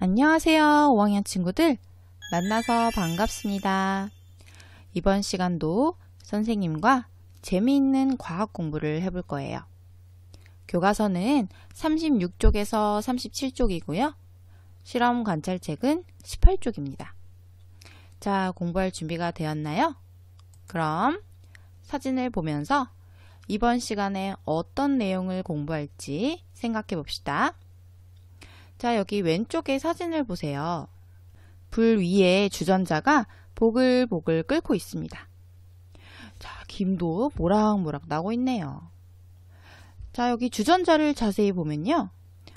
안녕하세요, 5학년 친구들. 만나서 반갑습니다. 이번 시간도 선생님과 재미있는 과학 공부를 해볼 거예요. 교과서는 36쪽에서 37쪽이고요. 실험 관찰책은 18쪽입니다. 자, 공부할 준비가 되었나요? 그럼 사진을 보면서 이번 시간에 어떤 내용을 공부할지 생각해 봅시다. 자, 여기 왼쪽에 사진을 보세요. 불 위에 주전자가 보글보글 끓고 있습니다. 자, 김도 모락모락 나고 있네요. 자, 여기 주전자를 자세히 보면요.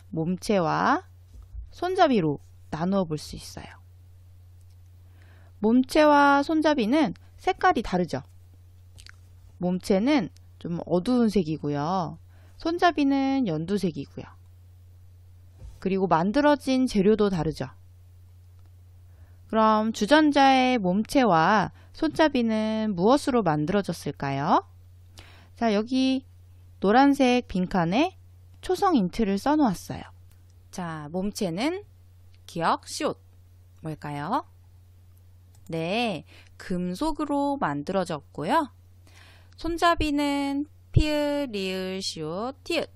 몸체와 손잡이로 나누어 볼 수 있어요. 몸체와 손잡이는 색깔이 다르죠. 몸체는 좀 어두운 색이고요. 손잡이는 연두색이고요. 그리고 만들어진 재료도 다르죠. 그럼 주전자의 몸체와 손잡이는 무엇으로 만들어졌을까요? 자, 여기 노란색 빈칸에 초성 인트를 써놓았어요. 자, 몸체는 기억 시옷. 뭘까요? 네, 금속으로 만들어졌고요. 손잡이는 피읍, 리을, 시옷, 티읕.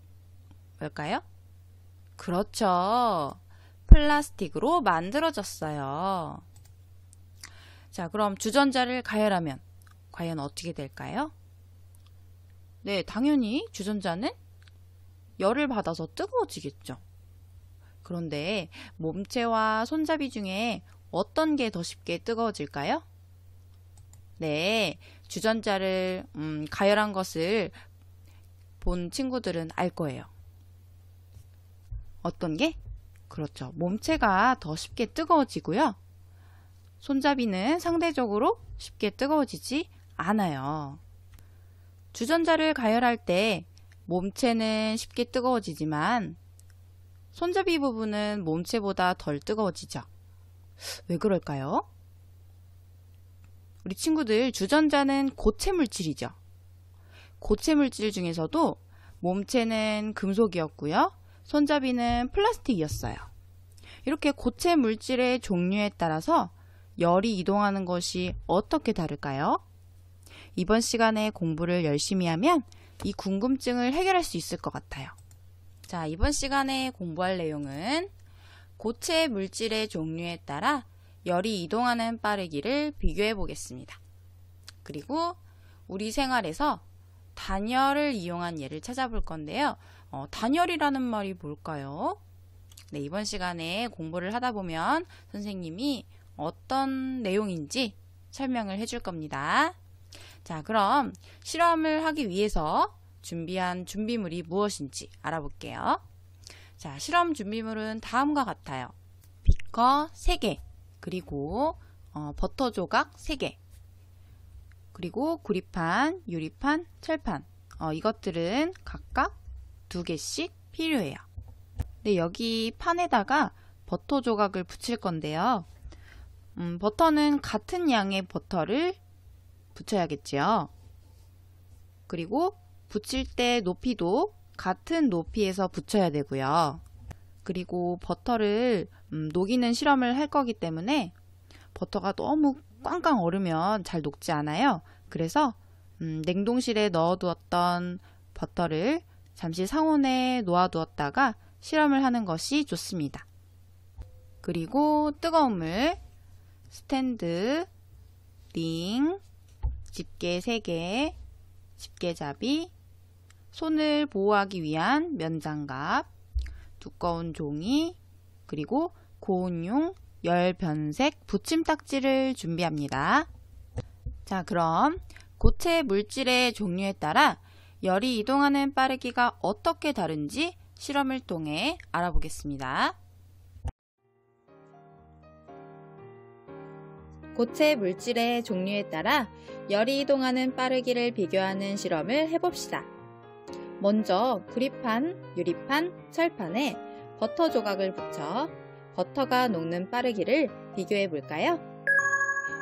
뭘까요? 그렇죠. 플라스틱으로 만들어졌어요. 자, 그럼 주전자를 가열하면 과연 어떻게 될까요? 네, 당연히 주전자는 열을 받아서 뜨거워지겠죠. 그런데 몸체와 손잡이 중에 어떤 게 더 쉽게 뜨거워질까요? 네, 주전자를 가열한 것을 본 친구들은 알 거예요. 어떤 게? 그렇죠. 몸체가 더 쉽게 뜨거워지고요. 손잡이는 상대적으로 쉽게 뜨거워지지 않아요. 주전자를 가열할 때 몸체는 쉽게 뜨거워지지만 손잡이 부분은 몸체보다 덜 뜨거워지죠. 왜 그럴까요? 우리 친구들, 주전자는 고체 물질이죠. 고체 물질 중에서도 몸체는 금속이었고요. 손잡이는 플라스틱이었어요. 이렇게 고체 물질의 종류에 따라서 열이 이동하는 것이 어떻게 다를까요? 이번 시간에 공부를 열심히 하면 이 궁금증을 해결할 수 있을 것 같아요. 자, 이번 시간에 공부할 내용은 고체 물질의 종류에 따라 열이 이동하는 빠르기를 비교해 보겠습니다. 그리고 우리 생활에서 단열을 이용한 예를 찾아볼 건데요. 단열이라는 말이 뭘까요? 네, 이번 시간에 공부를 하다 보면 선생님이 어떤 내용인지 설명을 해줄 겁니다. 자, 그럼 실험을 하기 위해서 준비한 준비물이 무엇인지 알아볼게요. 자, 실험 준비물은 다음과 같아요. 비커 3개, 그리고 버터 조각 3개, 그리고 구리판, 유리판, 철판, 이것들은 각각 2개씩 필요해요. 네, 여기 판에다가 버터 조각을 붙일 건데요. 버터는 같은 양의 버터를 붙여야겠지요. 그리고 붙일 때 높이도 같은 높이에서 붙여야 되고요. 그리고 버터를 녹이는 실험을 할 거기 때문에 버터가 너무 꽝꽝 얼으면 잘 녹지 않아요. 그래서 냉동실에 넣어두었던 버터를 잠시 상온에 놓아두었다가 실험을 하는 것이 좋습니다. 그리고 뜨거운 물, 스탠드, 링, 집게 3개, 집게잡이, 손을 보호하기 위한 면장갑, 두꺼운 종이, 그리고 고온용 열변색 붙임딱지를 준비합니다. 자, 그럼 고체 물질의 종류에 따라 열이 이동하는 빠르기가 어떻게 다른지 실험을 통해 알아보겠습니다. 고체 물질의 종류에 따라 열이 이동하는 빠르기를 비교하는 실험을 해봅시다. 먼저 구리판, 유리판, 철판에 버터 조각을 붙여 버터가 녹는 빠르기를 비교해 볼까요?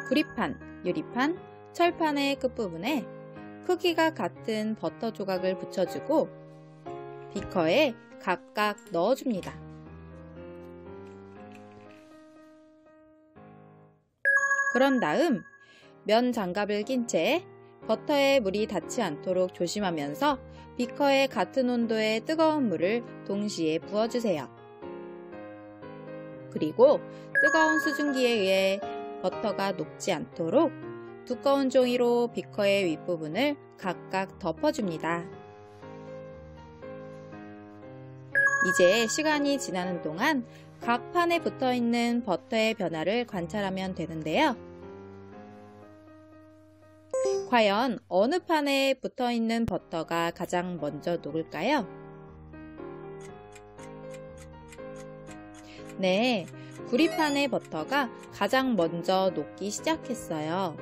구리판, 유리판, 철판의 끝부분에 크기가 같은 버터 조각을 붙여주고 비커에 각각 넣어줍니다. 그런 다음 면 장갑을 낀 채 버터에 물이 닿지 않도록 조심하면서 비커에 같은 온도의 뜨거운 물을 동시에 부어주세요. 그리고 뜨거운 수증기에 의해 버터가 녹지 않도록 두꺼운 종이로 비커의 윗부분을 각각 덮어줍니다. 이제 시간이 지나는 동안 각 판에 붙어있는 버터의 변화를 관찰하면 되는데요. 과연 어느 판에 붙어있는 버터가 가장 먼저 녹을까요? 네, 구리판의 버터가 가장 먼저 녹기 시작했어요.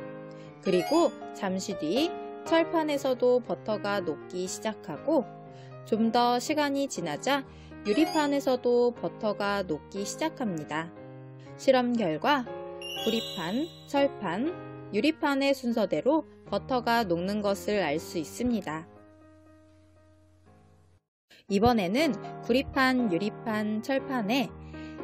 그리고 잠시 뒤 철판에서도 버터가 녹기 시작하고 좀 더 시간이 지나자 유리판에서도 버터가 녹기 시작합니다. 실험 결과 구리판, 철판, 유리판의 순서대로 버터가 녹는 것을 알 수 있습니다. 이번에는 구리판, 유리판, 철판에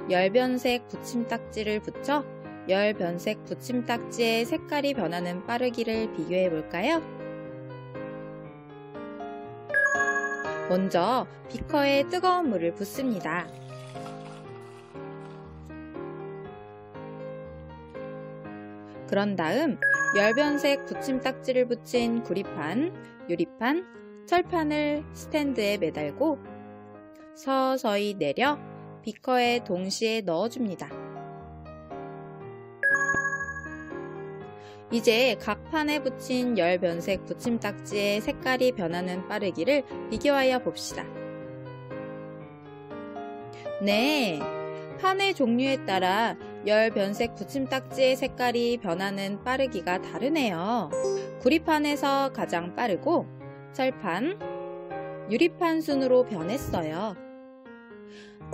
열변색 붙임딱지를 붙여 열변색 붙임딱지의 색깔이 변하는 빠르기를 비교해 볼까요? 먼저 비커에 뜨거운 물을 붓습니다. 그런 다음 열변색 붙임딱지를 붙인 구리판, 유리판, 철판을 스탠드에 매달고 서서히 내려 비커에 동시에 넣어줍니다. 이제 각 판에 붙인 열변색 붙임딱지의 색깔이 변하는 빠르기를 비교하여 봅시다. 네, 판의 종류에 따라 열변색 붙임딱지의 색깔이 변하는 빠르기가 다르네요. 구리판에서 가장 빠르고 철판, 유리판 순으로 변했어요.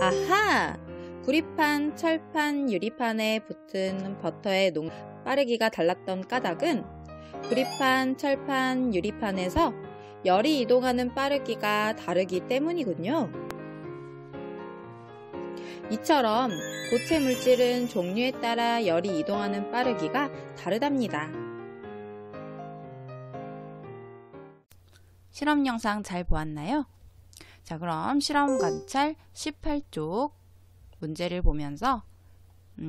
아하! 구리판, 철판, 유리판에 붙은 버터의 빠르기가 달랐던 까닭은 구리판, 철판, 유리판에서 열이 이동하는 빠르기가 다르기 때문이군요. 이처럼 고체 물질은 종류에 따라 열이 이동하는 빠르기가 다르답니다. 실험 영상 잘 보았나요? 자, 그럼 실험 관찰 18쪽 문제를 보면서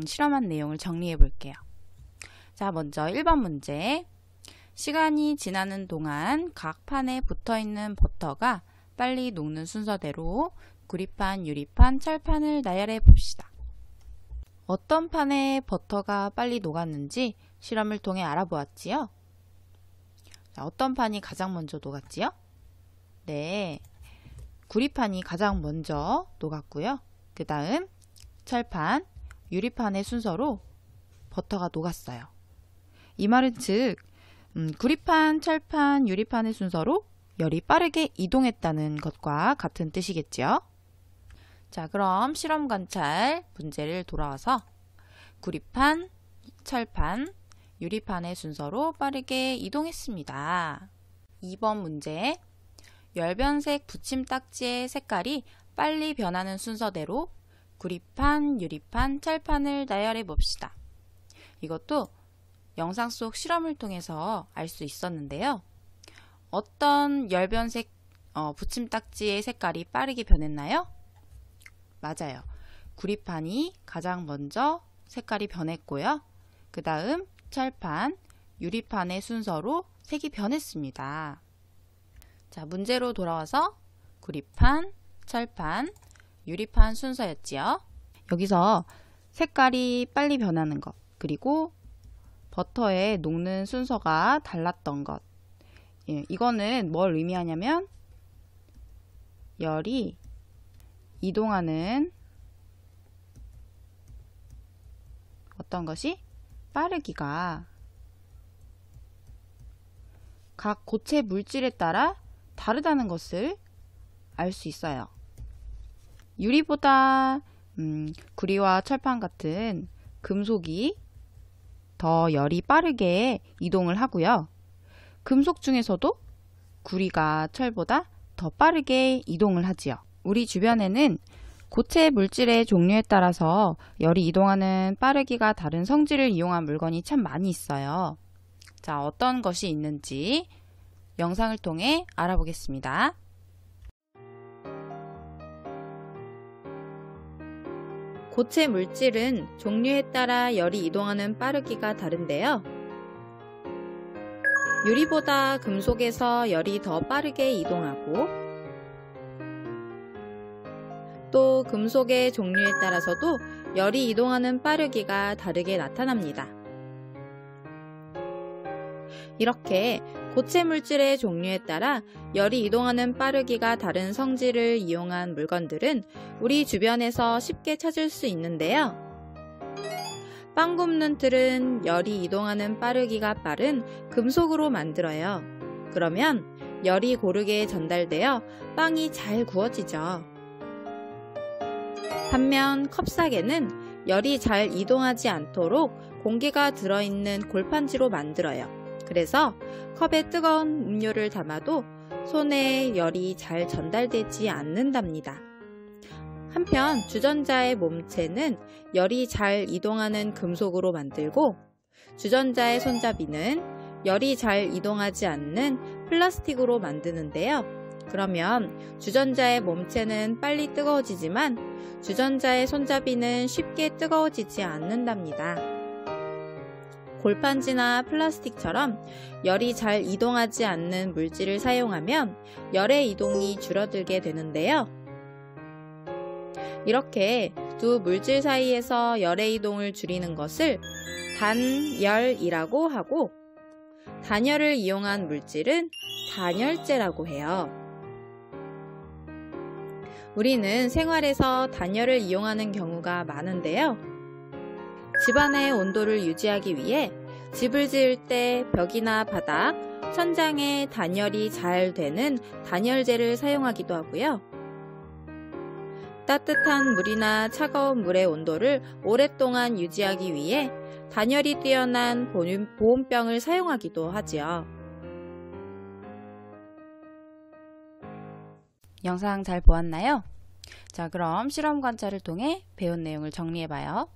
실험한 내용을 정리해 볼게요. 자, 먼저 1번 문제. 시간이 지나는 동안 각 판에 붙어있는 버터가 빨리 녹는 순서대로 구리판, 유리판, 철판을 나열해 봅시다. 어떤 판에 버터가 빨리 녹았는지 실험을 통해 알아보았지요? 자, 어떤 판이 가장 먼저 녹았지요? 네, 구리판이 가장 먼저 녹았고요. 그 다음 철판, 유리판의 순서로 버터가 녹았어요. 이 말은 즉 구리판, 철판, 유리판의 순서로 열이 빠르게 이동했다는 것과 같은 뜻이겠죠. 자, 그럼 실험 관찰 문제를 돌아와서 구리판, 철판, 유리판의 순서로 빠르게 이동했습니다. 2번 문제. 열변색 붙임딱지의 색깔이 빨리 변하는 순서대로 구리판, 유리판, 철판을 나열해 봅시다. 이것도 영상 속 실험을 통해서 알 수 있었는데요. 어떤 열변색 붙임딱지의 색깔이 빠르게 변했나요? 맞아요. 구리판이 가장 먼저 색깔이 변했고요. 그 다음 철판, 유리판의 순서로 색이 변했습니다. 자, 문제로 돌아와서 구리판, 철판, 유리판 순서였지요. 여기서 색깔이 빨리 변하는 것, 그리고 버터에 녹는 순서가 달랐던 것. 예, 이거는 뭘 의미하냐면 열이 이동하는 어떤 것이 빠르기가 각 고체 물질에 따라 다르다는 것을 알 수 있어요. 유리보다 구리와 철판 같은 금속이 더 열이 빠르게 이동을 하고요. 금속 중에서도 구리가 철보다 더 빠르게 이동을 하지요. 우리 주변에는 고체 물질의 종류에 따라서 열이 이동하는 빠르기가 다른 성질을 이용한 물건이 참 많이 있어요. 자, 어떤 것이 있는지 영상을 통해 알아보겠습니다. 고체 물질은 종류에 따라 열이 이동하는 빠르기가 다른데요. 유리보다 금속에서 열이 더 빠르게 이동하고, 또 금속의 종류에 따라서도 열이 이동하는 빠르기가 다르게 나타납니다. 이렇게 고체 물질의 종류에 따라 열이 이동하는 빠르기가 다른 성질을 이용한 물건들은 우리 주변에서 쉽게 찾을 수 있는데요. 빵 굽는 틀은 열이 이동하는 빠르기가 빠른 금속으로 만들어요. 그러면 열이 고르게 전달되어 빵이 잘 구워지죠. 반면 컵사개는 열이 잘 이동하지 않도록 공기가 들어있는 골판지로 만들어요. 그래서 컵에 뜨거운 음료를 담아도 손에 열이 잘 전달되지 않는답니다. 한편 주전자의 몸체는 열이 잘 이동하는 금속으로 만들고, 주전자의 손잡이는 열이 잘 이동하지 않는 플라스틱으로 만드는데요. 그러면 주전자의 몸체는 빨리 뜨거워지지만 주전자의 손잡이는 쉽게 뜨거워지지 않는답니다. 골판지나 플라스틱처럼 열이 잘 이동하지 않는 물질을 사용하면 열의 이동이 줄어들게 되는데요. 이렇게 두 물질 사이에서 열의 이동을 줄이는 것을 단열이라고 하고, 단열을 이용한 물질은 단열재라고 해요. 우리는 생활에서 단열을 이용하는 경우가 많은데요. 집안의 온도를 유지하기 위해 집을 지을 때 벽이나 바닥, 천장에 단열이 잘 되는 단열재를 사용하기도 하고요. 따뜻한 물이나 차가운 물의 온도를 오랫동안 유지하기 위해 단열이 뛰어난 보온병을 사용하기도 하지요. 영상 잘 보았나요? 자, 그럼 실험 관찰을 통해 배운 내용을 정리해봐요.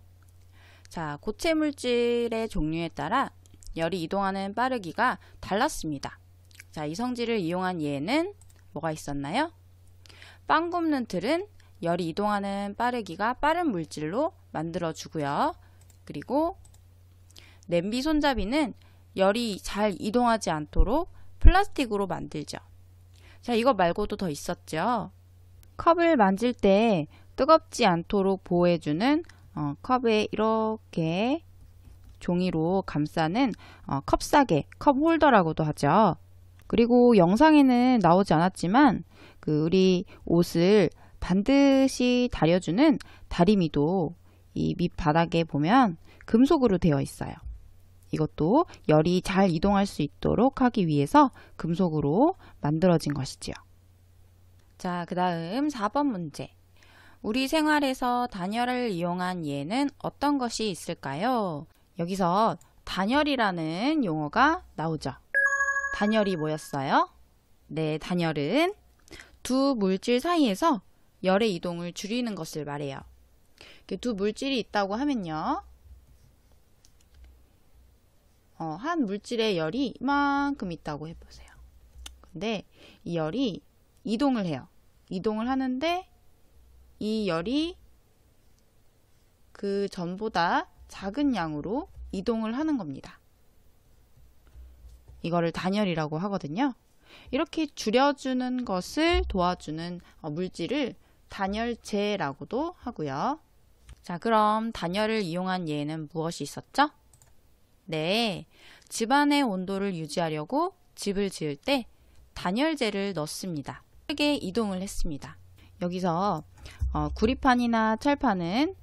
자, 고체 물질의 종류에 따라 열이 이동하는 빠르기가 달랐습니다. 자, 이 성질을 이용한 예는 뭐가 있었나요? 빵 굽는 틀은 열이 이동하는 빠르기가 빠른 물질로 만들어주고요. 그리고 냄비 손잡이는 열이 잘 이동하지 않도록 플라스틱으로 만들죠. 자, 이거 말고도 더 있었죠. 컵을 만질 때 뜨겁지 않도록 보호해주는 컵에 이렇게 종이로 감싸는 컵사개, 컵홀더라고도 하죠. 그리고 영상에는 나오지 않았지만 우리 옷을 반드시 다려주는 다리미도 이 밑바닥에 보면 금속으로 되어 있어요. 이것도 열이 잘 이동할 수 있도록 하기 위해서 금속으로 만들어진 것이지요. 자, 그 다음 4번 문제. 우리 생활에서 단열을 이용한 예는 어떤 것이 있을까요? 여기서 단열이라는 용어가 나오죠. 단열이 뭐였어요? 네, 단열은 두 물질 사이에서 열의 이동을 줄이는 것을 말해요. 두 물질이 있다고 하면요. 한 물질의 열이 이만큼 있다고 해보세요. 근데 이 열이 이동을 해요. 이동을 하는데 이 열이 그 전보다 작은 양으로 이동을 하는 겁니다. 이거를 단열이라고 하거든요. 이렇게 줄여주는 것을 도와주는 물질을 단열재라고도 하고요. 자, 그럼 단열을 이용한 예는 무엇이 있었죠? 네, 집안의 온도를 유지하려고 집을 지을 때 단열재를 넣습니다. 빠르게 이동을 했습니다. 여기서 구리판이나 철판은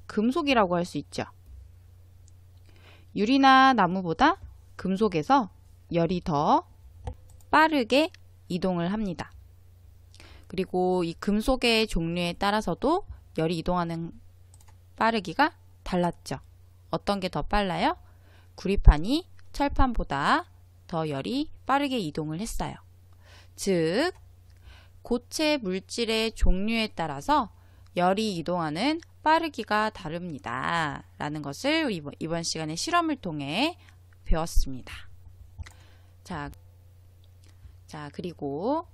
금속이라고 할 수 있죠. 유리나 나무보다 금속에서 열이 더 빠르게 이동을 합니다. 그리고 이 금속의 종류에 따라서도 열이 이동하는 빠르기가 달랐죠. 어떤 게 더 빨라요? 구리판이 철판보다 더 열이 빠르게 이동을 했어요. 즉, 고체 물질의 종류에 따라서 열이 이동하는 빠르기가 다릅니다. 라는 것을 이번 시간에 실험을 통해 배웠습니다. 자, 그리고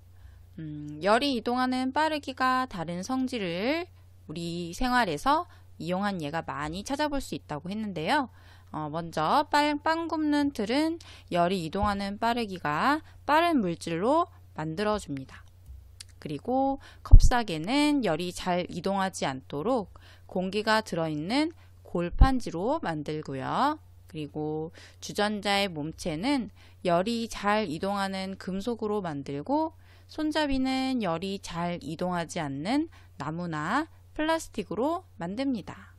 열이 이동하는 빠르기가 다른 성질을 우리 생활에서 이용한 예가 많이 찾아볼 수 있다고 했는데요. 먼저 빵 굽는 틀은 열이 이동하는 빠르기가 빠른 물질로 만들어줍니다. 그리고 컵사개는 열이 잘 이동하지 않도록 공기가 들어있는 골판지로 만들고요. 그리고 주전자의 몸체는 열이 잘 이동하는 금속으로 만들고, 손잡이는 열이 잘 이동하지 않는 나무나 플라스틱으로 만듭니다.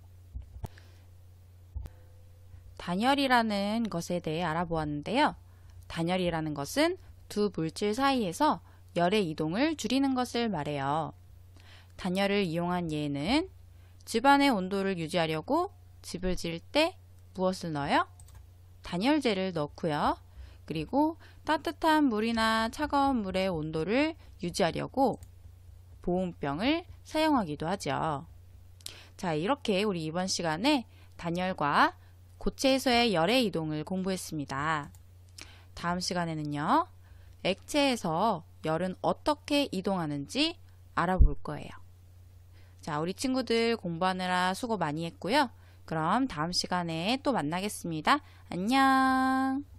단열이라는 것에 대해 알아보았는데요. 단열이라는 것은 두 물질 사이에서 열의 이동을 줄이는 것을 말해요. 단열을 이용한 예는 집안의 온도를 유지하려고 집을 지을 때 무엇을 넣어요? 단열재를 넣고요. 그리고 따뜻한 물이나 차가운 물의 온도를 유지하려고 보온병을 사용하기도 하죠. 자, 이렇게 우리 이번 시간에 단열과 고체에서의 열의 이동을 공부했습니다. 다음 시간에는요, 액체에서 열은 어떻게 이동하는지 알아볼 거예요. 자, 우리 친구들 공부하느라 수고 많이 했고요. 그럼 다음 시간에 또 만나겠습니다. 안녕.